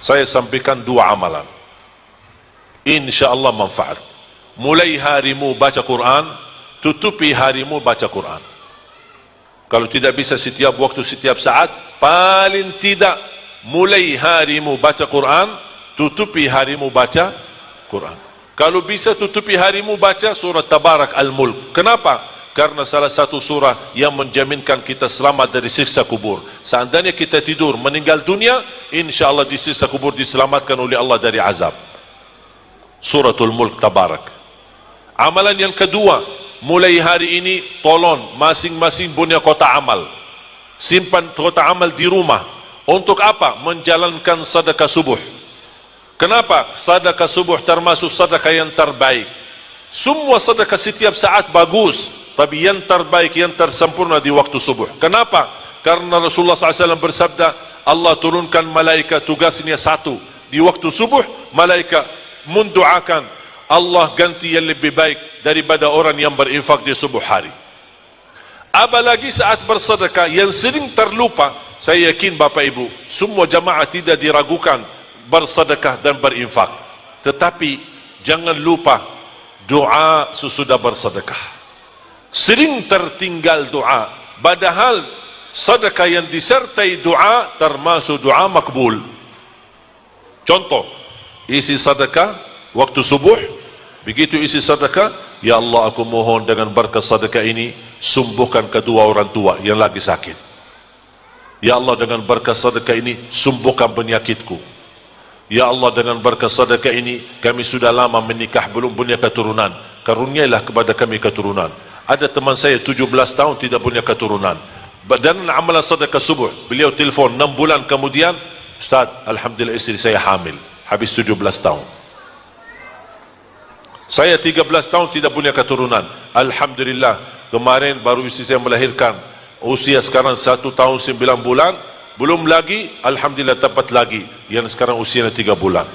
saya sampaikan dua amalan, insya Allah manfaat. Mulai harimu baca Quran, tutupi harimu baca Quran. Kalau tidak bisa setiap waktu, setiap saat, paling tidak mulai harimu baca Quran, tutupi harimu baca Quran. Kalau bisa tutupi harimu baca surah Tabarak Al-Mulk. Kenapa? Karena salah satu surah yang menjaminkan kita selamat dari siksa kubur. Seandainya kita tidur meninggal dunia, insya Allah di siksa kubur diselamatkan oleh Allah dari azab. Suratul Mulk Tabarak. Amalan yang kedua, mulai hari ini tolong masing-masing punya kotak amal, simpan kotak amal di rumah. Untuk apa? Menjalankan sedekah subuh. Kenapa? Sedekah subuh termasuk sedekah yang terbaik. Semua sedekah setiap saat bagus, tapi yang terbaik, yang tersempurna di waktu subuh. Kenapa? Karena Rasulullah SAW bersabda, Allah turunkan malaikat, tugasnya satu. Di waktu subuh, malaikat mendoakan, Allah ganti yang lebih baik daripada orang yang berinfak di subuh hari. Apalagi saat bersedekah yang sering terlupa. Saya yakin Bapak Ibu, semua jamaah tidak diragukan bersedekah dan berinfak. Tetapi jangan lupa doa sesudah bersedekah. Sering tertinggal doa, padahal sedekah yang disertai doa termasuk doa makbul. Contoh, isi sedekah waktu subuh, begitu isi sedekah, ya Allah aku mohon dengan berkat sedekah ini sembuhkan kedua orang tua yang lagi sakit. Ya Allah dengan berkat sedekah ini sembuhkan penyakitku. Ya Allah dengan berkat sedekah ini kami sudah lama menikah belum punya keturunan, karuniailah kepada kami keturunan. Ada teman saya 17 tahun tidak punya keturunan. Dan amalan sedekah subuh, beliau telefon 6 bulan kemudian, Ustaz, alhamdulillah istri saya hamil, habis 17 tahun. Saya 13 tahun tidak punya keturunan, alhamdulillah kemarin baru istri saya melahirkan, usia sekarang 1 tahun 9 bulan, belum lagi, alhamdulillah dapat lagi yang sekarang usianya 3 bulan.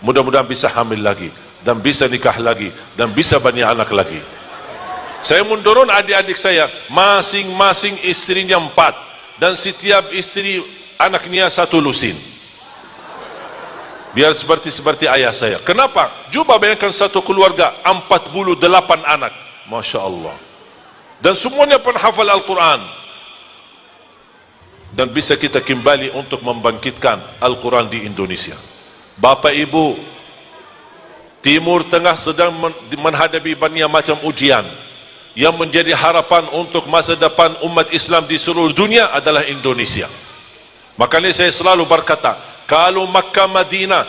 Mudah-mudahan bisa hamil lagi dan bisa nikah lagi dan bisa banyak anak lagi. Saya mendorong adik-adik saya, masing-masing istrinya 4 dan setiap istri anaknya 1 lusin, biar seperti ayah saya. Kenapa? Coba bayangkan satu keluarga 48 anak, Masya Allah, dan semuanya penghafal Al-Quran. Dan bisa kita kembali untuk membangkitkan Al-Quran di Indonesia. Bapak Ibu, Timur Tengah sedang menghadapi banyak macam ujian. Yang menjadi harapan untuk masa depan umat Islam di seluruh dunia adalah Indonesia. Makanya saya selalu berkata, kalau Makkah Madinah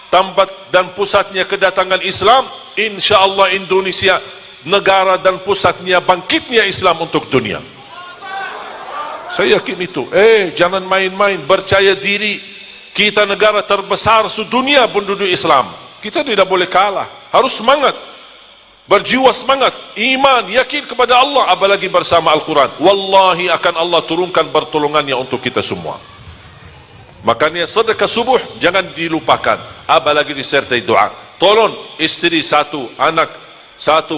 tempat dan pusatnya kedatangan Islam, insya Allah Indonesia negara dan pusatnya bangkitnya Islam untuk dunia. Saya yakin itu. Jangan main-main, percaya diri. Kita negara terbesar sedunia penduduk Islam. Kita tidak boleh kalah. Harus semangat, berjiwa semangat, iman, yakin kepada Allah, apalagi bersama Al-Quran. Wallahi akan Allah turunkan pertolongannya untuk kita semua. Makanya sedekah subuh jangan dilupakan, apalagi disertai doa. Tolong istri 1, anak 1,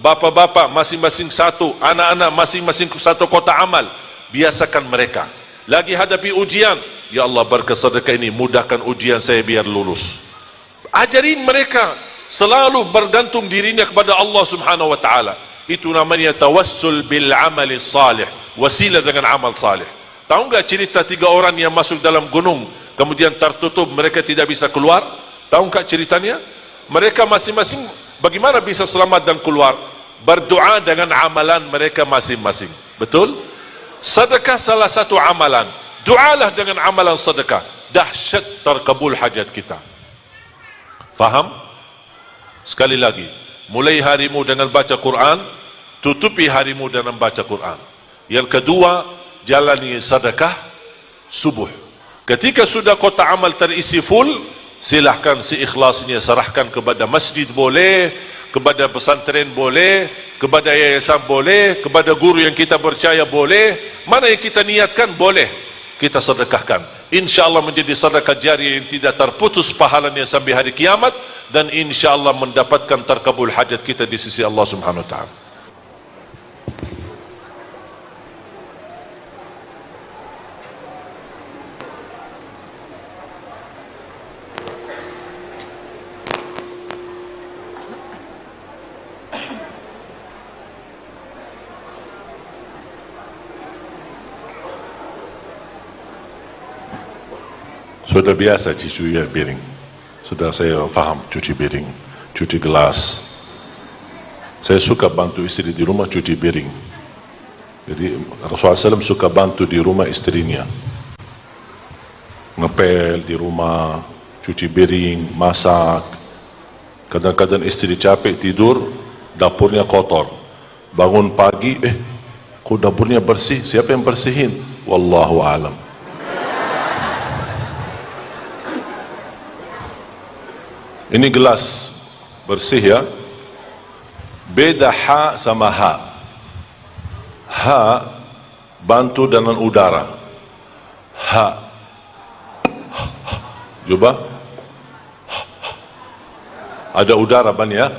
bapak-bapak masing-masing 1, anak-anak masing-masing 1 kotak amal. Biasakan mereka. Lagi hadapi ujian, ya Allah berkat sedekah ini mudahkan ujian saya biar lulus. Ajarin mereka selalu bergantung dirinya kepada Allah Subhanahu wa taala. Itu namanya tawassul bil amali salih, wasilah dengan amal salih. Tahu enggak cerita 3 orang yang masuk dalam gunung kemudian tertutup, mereka tidak bisa keluar? Tahu enggak ceritanya? Mereka masing-masing bagaimana bisa selamat dan keluar? Berdoa dengan amalan mereka masing-masing. Betul? Sedekah salah satu amalan. Doalah dengan amalan sedekah. Dahsyat terkabul hajat kita. Faham? Sekali lagi, mulai harimu dengan baca Quran, tutupi harimu dengan baca Quran. Yang kedua, jalani sedekah subuh. Ketika sudah kotak amal terisi full, silahkan seikhlasnya serahkan kepada masjid boleh, kepada pesantren boleh, kepada yayasan boleh, kepada guru yang kita percaya boleh. Mana yang kita niatkan boleh kita sedekahkan. InsyaAllah menjadi sedekah jariah yang tidak terputus pahalanya sampai hari kiamat, dan insyaAllah mendapatkan terkabul hajat kita di sisi Allah Subhanahu wa ta'ala. Sudah biasa cuci piring. Sudah saya faham cuci piring, cuci gelas. Saya suka bantu istri di rumah cuci piring. Jadi Rasulullah SAW suka bantu di rumah istrinya. Ngepel di rumah, cuci piring, masak. Kadang-kadang istri capek tidur, dapurnya kotor. Bangun pagi, kok dapurnya bersih? Siapa yang bersihin? Wallahu a'lam. Ini gelas bersih ya. Beda ha sama ha. Ha bantu dengan udara. Ha. Coba. Ada udara ban ya.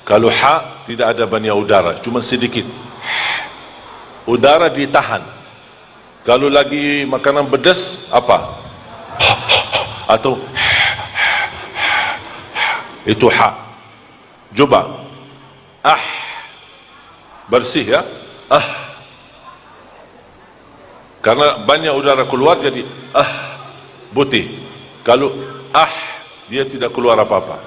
Kalau ha tidak ada banyak udara, cuma sedikit. Udara ditahan. Kalau lagi makanan pedas apa? Atau itu ha. Coba. Bersih ya. Karena banyak udara keluar jadi putih. Kalau dia tidak keluar apa-apa.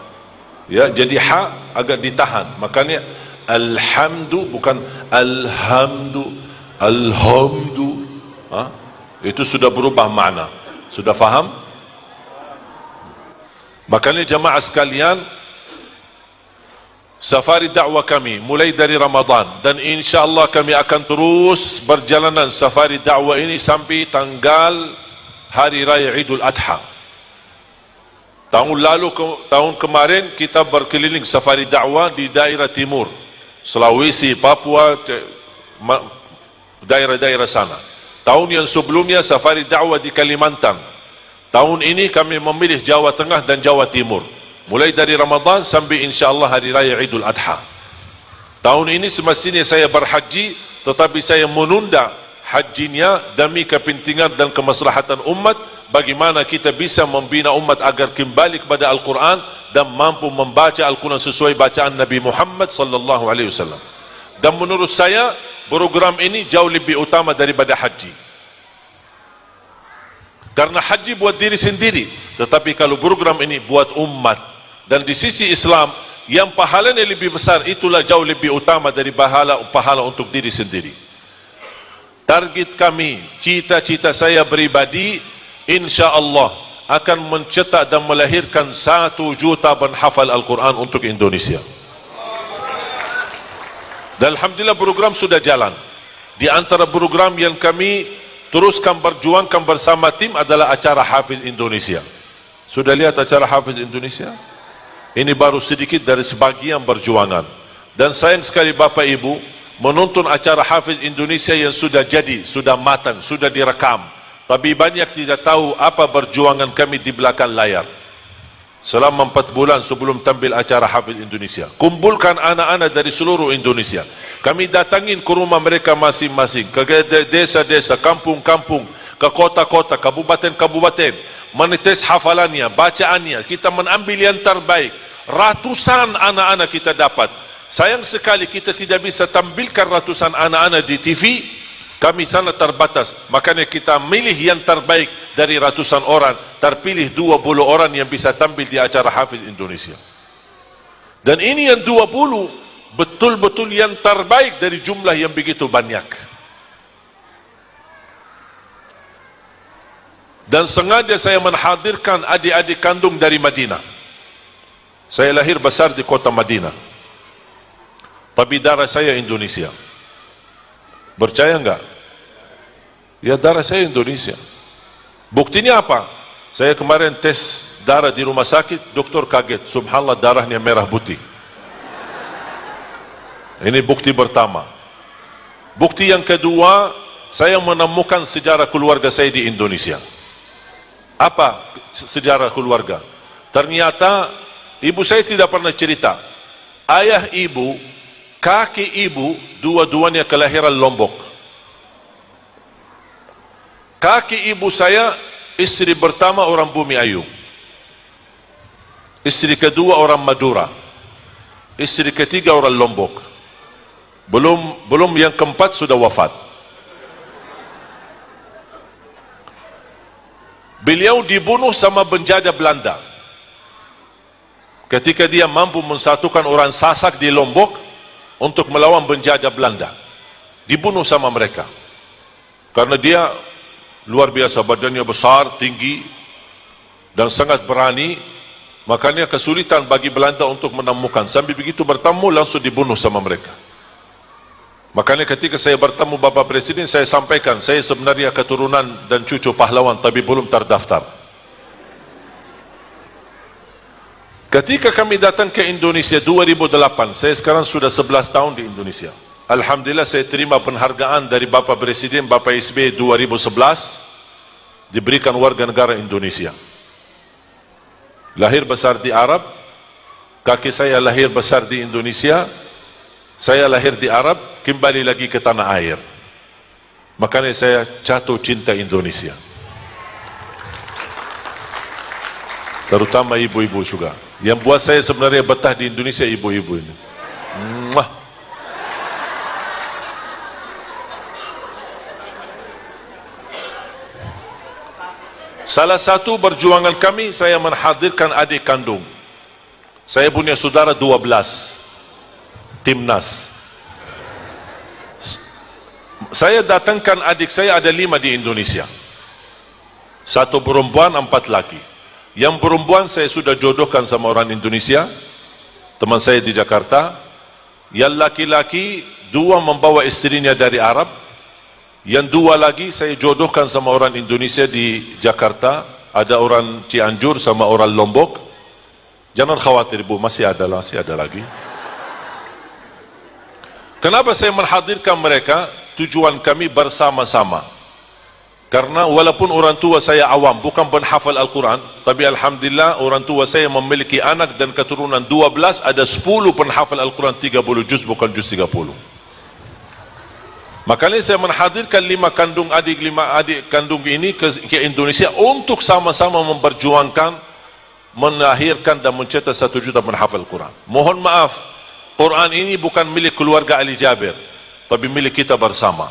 Ya, jadi ha agak ditahan. Makanya alhamdu bukan alhamdu. Alhamdu. Itu sudah berubah makna. Sudah faham? Makanya jamaah sekalian, safari dakwah kami mulai dari Ramadan dan insyaAllah kami akan terus berjalanan safari dakwah ini sampai tanggal Hari Raya Idul Adha. Tahun kemarin kita berkeliling safari dakwah di daerah timur, Sulawesi, Papua, daerah-daerah sana. Tahun yang sebelumnya safari dakwah di Kalimantan. Tahun ini kami memilih Jawa Tengah dan Jawa Timur. Mulai dari Ramadan sampai insyaAllah Hari Raya Idul Adha. Tahun ini semestinya saya berhaji, tetapi saya menunda hajinya demi kepentingan dan kemaslahatan umat. Bagaimana kita bisa membina umat agar kembali kepada Al-Quran dan mampu membaca Al-Quran sesuai bacaan Nabi Muhammad sallallahu alaihi wasallam. Dan menurut saya program ini jauh lebih utama daripada haji. Karena haji buat diri sendiri, tetapi kalau program ini buat umat. Dan di sisi Islam, yang pahalanya lebih besar, itulah jauh lebih utama dari pahala untuk diri sendiri. Target kami, cita-cita saya pribadi, insya Allah akan mencetak dan melahirkan 1 juta penghafal Al-Quran untuk Indonesia. Dan alhamdulillah program sudah jalan. Di antara program yang kami teruskan berjuangkan bersama tim adalah acara Hafiz Indonesia. Sudah lihat acara Hafiz Indonesia? Ini baru sedikit dari sebagian perjuangan. Dan sayang sekali Bapak Ibu, menonton acara Hafiz Indonesia yang sudah jadi, sudah matang, sudah direkam. Tapi banyak tidak tahu apa perjuangan kami di belakang layar. Selama 4 bulan sebelum tampil acara Hafiz Indonesia, kumpulkan anak-anak dari seluruh Indonesia. Kami datangin ke rumah mereka masing-masing, ke desa-desa, kampung-kampung, ke kota-kota, kabupaten-kabupaten, menetes hafalannya, bacaannya. Kita mengambil yang terbaik. Ratusan anak-anak kita dapat. Sayang sekali kita tidak bisa tampilkan ratusan anak-anak di TV. Kami sangat terbatas, makanya kita milih yang terbaik dari ratusan orang, terpilih 20 orang yang bisa tampil di acara Hafiz Indonesia. Dan ini yang 20 betul-betul yang terbaik dari jumlah yang begitu banyak. Dan sengaja saya menghadirkan adik-adik kandung dari Madinah. Saya lahir besar di kota Madinah, tapi darah saya Indonesia. Percaya enggak? Ya, darah saya Indonesia. Buktinya apa? Saya kemarin tes darah di rumah sakit, dokter kaget, subhanallah darahnya merah putih. Ini bukti pertama. Bukti yang kedua, saya menemukan sejarah keluarga saya di Indonesia. Apa sejarah keluarga? Ternyata ibu saya tidak pernah cerita. Ayah ibu, kaki ibu, dua-duanya kelahiran Lombok. Kaki ibu saya, istri pertama orang Bumi Ayu, istri kedua orang Madura, istri ketiga orang Lombok. Belum yang keempat sudah wafat. Beliau dibunuh sama penjajah Belanda. Ketika dia mampu mensatukan orang Sasak di Lombok untuk melawan penjajah Belanda, dibunuh sama mereka. Karena dia luar biasa, badannya besar, tinggi, dan sangat berani, makanya kesulitan bagi Belanda untuk menemukan. Sambil begitu bertemu, langsung dibunuh sama mereka. Makanya ketika saya bertemu Bapak Presiden, saya sampaikan, saya sebenarnya keturunan dan cucu pahlawan, tapi belum terdaftar. Ketika kami datang ke Indonesia 2008, saya sekarang sudah 11 tahun di Indonesia. Alhamdulillah saya terima penghargaan dari Bapak Presiden, Bapak SBY 2011, diberikan warga negara Indonesia. Lahir besar di Arab, kaki saya lahir besar di Indonesia, saya lahir di Arab, kembali lagi ke tanah air. Makanya saya jatuh cinta Indonesia. Terutama ibu-ibu juga. Yang buat saya sebenarnya betah di Indonesia ibu-ibu ini. Salah satu perjuangan kami, saya menghadirkan adik kandung. Saya punya saudara 12, timnas. Saya datangkan adik saya, ada 5 di Indonesia. 1 perempuan, 4 laki. Yang perempuan saya sudah jodohkan sama orang Indonesia, teman saya di Jakarta. Yang laki-laki 2 membawa istrinya dari Arab. Yang 2 lagi saya jodohkan sama orang Indonesia di Jakarta. Ada orang Cianjur sama orang Lombok. Jangan khawatir Bu, masih ada lagi. Kenapa saya menghadirkan mereka? Tujuan kami bersama-sama. Karena walaupun orang tua saya awam, bukan penghafal Al-Quran, tapi Alhamdulillah orang tua saya memiliki anak dan keturunan 12, ada 10 penghafal Al-Quran 30 juz, bukan juz 30. Makanya saya menghadirkan 5 adik kandung ini ke Indonesia untuk sama-sama memperjuangkan, melahirkan dan mencetak 1 juta penghafal Al-Quran. Mohon maaf, Quran ini bukan milik keluarga Ali Jabir, tapi milik kita bersama.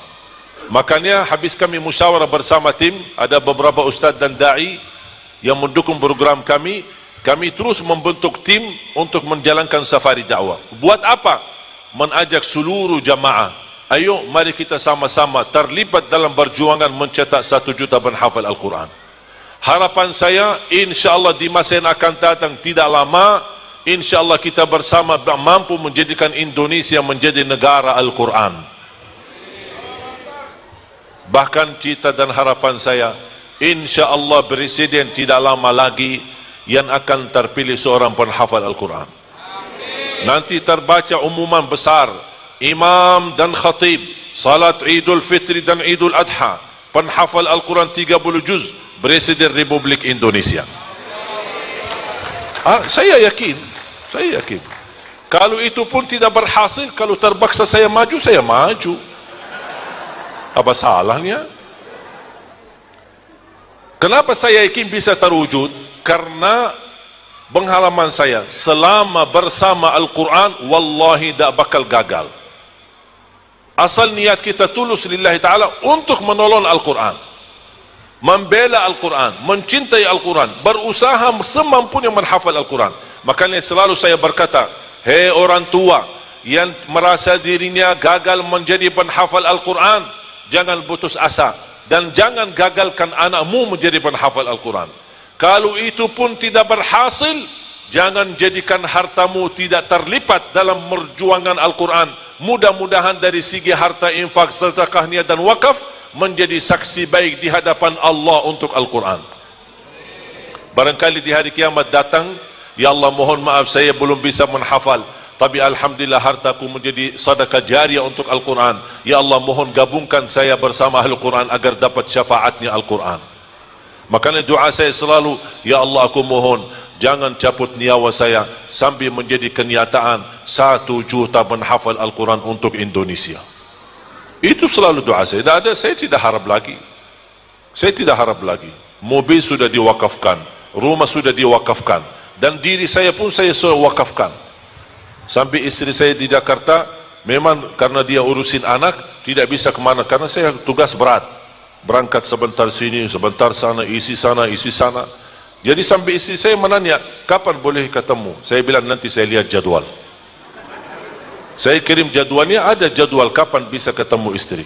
Makanya habis kami musyawarah bersama tim, ada beberapa ustaz dan da'i yang mendukung program kami terus membentuk tim untuk menjalankan safari dakwah. Buat apa? Mengajak seluruh jamaah, ayo mari kita sama-sama terlibat dalam perjuangan mencetak 1 juta penghafal Al-Quran. Harapan saya, insyaAllah di masa yang akan datang tidak lama, insyaAllah kita bersama mampu menjadikan Indonesia menjadi negara Al-Quran. Bahkan cita dan harapan saya, insyaAllah Presiden tidak lama lagi yang akan terpilih seorang penghafal Al-Quran. Nanti terbaca umuman besar, imam dan khatib, salat Idul Fitri dan Idul Adha, penghafal Al-Quran 30 juz, Presiden Republik Indonesia. Saya yakin. Kalau itu pun tidak berhasil, kalau terpaksa saya maju, saya maju. Apa salahnya? Kenapa saya yakin bisa terwujud? Karena pengalaman saya selama bersama Al-Quran, wallahi tak bakal gagal. Asal niat kita tulus lillahi ta'ala untuk menolong Al-Quran, membela Al-Quran, mencintai Al-Quran, berusaha semampunya menghafal Al-Quran. Makanya selalu saya berkata, hei orang tua yang merasa dirinya gagal menjadi penghafal Al-Quran, jangan putus asa dan jangan gagalkan anakmu menjadi penghafal Al-Quran. Kalau itu pun tidak berhasil, jangan jadikan hartamu tidak terlibat dalam perjuangan Al-Quran. Mudah-mudahan dari segi harta, infak, sedekah, niat dan wakaf menjadi saksi baik di hadapan Allah untuk Al-Quran. Barangkali di hari kiamat datang, ya Allah mohon maaf saya belum bisa menghafal, tapi alhamdulillah hartaku menjadi sedekah jariah untuk Al-Quran. Ya Allah mohon gabungkan saya bersama Al-Quran agar dapat syafaatnya Al-Quran. Makanya doa saya selalu, ya Allah aku mohon jangan cabut nyawa saya sampai menjadi kenyataan 1 juta penghafal Al-Quran untuk Indonesia. Itu selalu doa saya. Saya tidak harap lagi. Mobil sudah diwakafkan, rumah sudah diwakafkan, dan diri saya pun saya sudah wakafkan. Sampai istri saya di Jakarta, memang karena dia urusin anak, tidak bisa kemana, karena saya tugas berat. berangkat sebentar sini, sebentar sana, isi sana, isi sana. Jadi sampai istri saya menanya, kapan boleh ketemu? Saya bilang nanti saya lihat jadual. Saya kirim jadualnya, ada jadwal kapan bisa ketemu istri.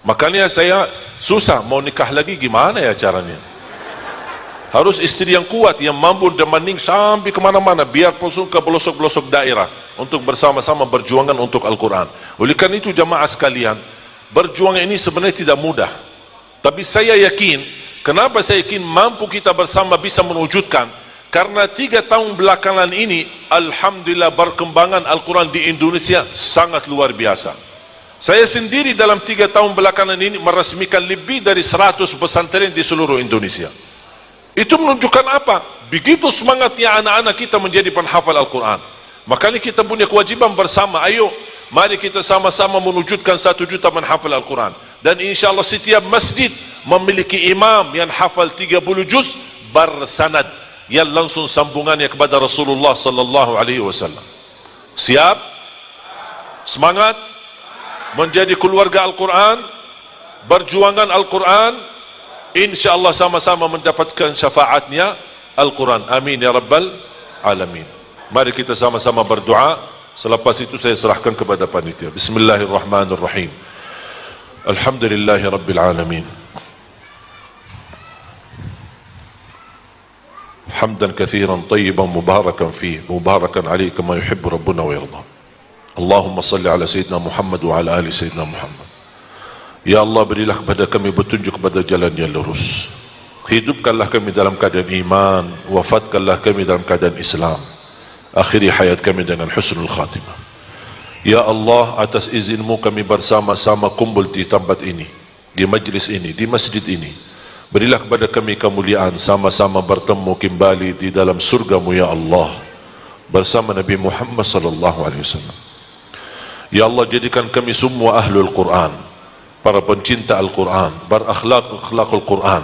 Makanya saya susah mau nikah lagi, gimana ya caranya? Harus istri yang kuat, yang mampu demaning sampai kemana-mana, biar pun ke pelosok-pelosok daerah untuk bersama-sama berjuangan untuk Al-Quran. Oleh karena itu jamaah sekalian, berjuang ini sebenarnya tidak mudah. Tapi saya yakin, kenapa saya yakin mampu kita bersama bisa mewujudkan? Karena 3 tahun belakangan ini, alhamdulillah perkembangan Al-Quran di Indonesia sangat luar biasa. Saya sendiri dalam 3 tahun belakangan ini meresmikan lebih dari 100 pesantren di seluruh Indonesia. Itu menunjukkan apa? Begitu semangatnya anak-anak kita menjadi penghafal Al-Quran. Makanya kita punya kewajiban bersama. Ayo, mari kita sama-sama mewujudkan 1 juta menghafal Al-Quran. Dan insya Allah setiap masjid memiliki imam yang hafal 30 juz bersanad, yang langsung sambungannya kepada Rasulullah sallallahu alaihi wasallam. Siap? Semangat menjadi keluarga Al-Quran, berjuangan Al-Quran, InsyaAllah sama-sama mendapatkan syafaatnya Al-Quran. Amin ya Rabbal Alamin. Mari kita sama-sama berdoa. Selepas itu saya serahkan kepada panitia. Bismillahirrahmanirrahim. Alhamdulillahi Rabbil Alamin. Hamdan kathiran tayyiban mubarakan fih, mubarakan alaihi kama yuhibbu Rabbuna wa yarda. Allahumma salli ala Sayyidina Muhammad wa ala ali Sayyidina Muhammad. Ya Allah, berilah kepada kami petunjuk kepada jalan yang lurus. Hidupkanlah kami dalam keadaan iman, wafatkanlah kami dalam keadaan Islam. Akhiri hayat kami dengan husnul khatimah. Ya Allah, atas izinmu kami bersama-sama kumpul di tempat ini, di majlis ini, di masjid ini. Berilah kepada kami kemuliaan, sama-sama bertemu kembali di dalam surgamu ya Allah, bersama Nabi Muhammad sallallahu alaihi wasallam. Ya Allah, jadikan kami semua ahlul Quran, para pencinta Al-Quran, berakhlak-akhlakul Quran,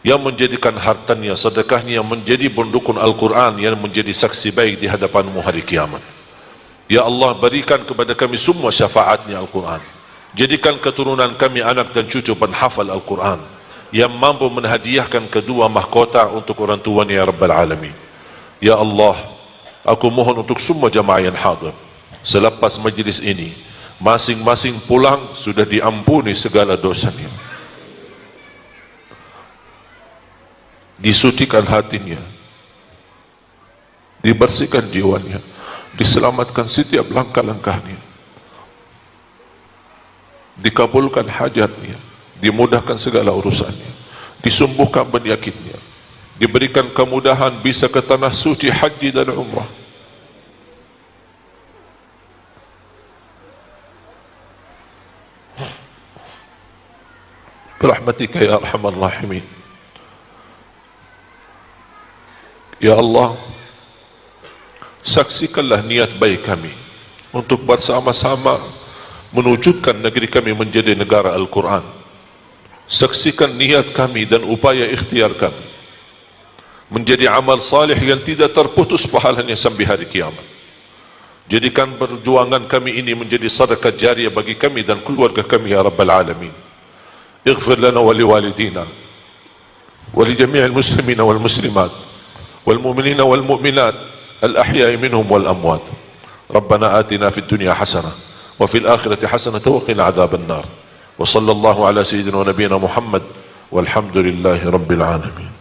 yang menjadikan hartanya, sedekahnya yang menjadi pendukung Al-Quran, yang menjadi saksi baik di hadapanmu hari kiamat. Ya Allah, berikan kepada kami semua syafaatnya Al-Quran. Jadikan keturunan kami anak dan cucu penghafal Al-Quran, yang mampu menhadiahkan kedua mahkota untuk orang tuanya ya Rabbal Alamin. Ya Allah, aku mohon untuk semua jamaah yang hadir, selepas majlis ini, masing-masing pulang sudah diampuni segala dosanya, disucikan hatinya, dibersihkan jiwanya, diselamatkan setiap langkah-langkahnya, dikabulkan hajatnya, dimudahkan segala urusannya, disembuhkan penyakitnya, diberikan kemudahan bisa ke tanah suci haji dan umrah. Rahmatika ya arhamar rahimin. Ya Allah, saksikanlah niat baik kami untuk bersama-sama menwujudkan negeri kami menjadi negara Al-Quran. Saksikan niat kami dan upaya ikhtiar kami menjadi amal salih yang tidak terputus pahalanya sampai hari kiamat. Jadikan perjuangan kami ini menjadi sedekah jariah bagi kami dan keluarga kami ya Rabbal Alamin. اغفر لنا ولوالدينا ولجميع المسلمين والمسلمات والمؤمنين والمؤمنات الأحياء منهم والأموات. ربنا آتنا في الدنيا حسنة وفي الآخرة حسنة وقنا عذاب النار. وصلى الله على سيدنا ونبينا محمد والحمد لله رب العالمين.